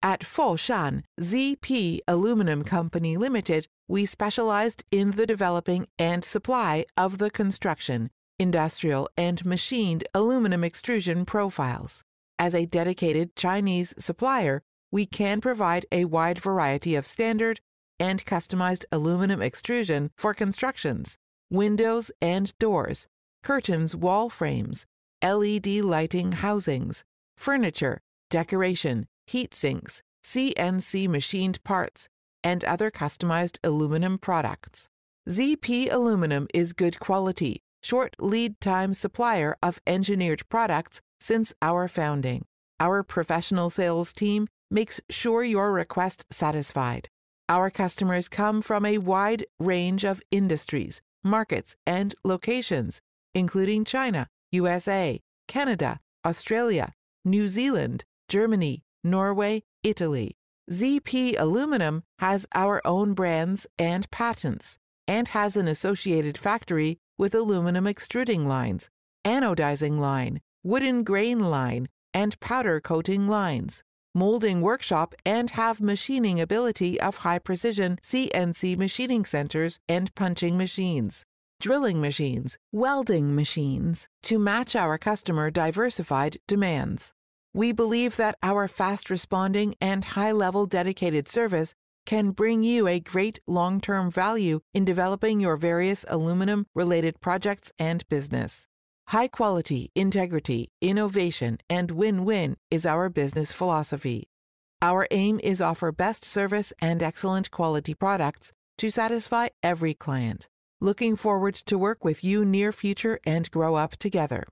At Foshan ZP Aluminum Company Limited, we specialized in the developing and supply of the construction, industrial, and machined aluminum extrusion profiles. As a dedicated Chinese supplier, we can provide a wide variety of standard and customized aluminum extrusion for constructions, windows and doors, curtains, wall frames, LED lighting housings, furniture, decoration, heat sinks, CNC machined parts, and other customized aluminum products. ZP Aluminum is good quality, short lead time supplier of engineered products since our founding. Our professional sales team makes sure your request satisfied. Our customers come from a wide range of industries, markets, and locations, including China, USA, Canada, Australia, New Zealand, Germany, Norway, Italy. ZP Aluminum has our own brands and patents, and has an associated factory with aluminum extruding lines, anodizing line, wooden grain line, and powder coating lines, molding workshop, and have machining ability of high-precision CNC machining centers and punching machines, drilling machines, welding machines, to match our customer diversified demands. We believe that our fast-responding and high-level dedicated service can bring you a great long-term value in developing your various aluminum-related projects and business. High quality, integrity, innovation, and win-win is our business philosophy. Our aim is offer best service and excellent quality products to satisfy every client. Looking forward to work with you near future and grow up together.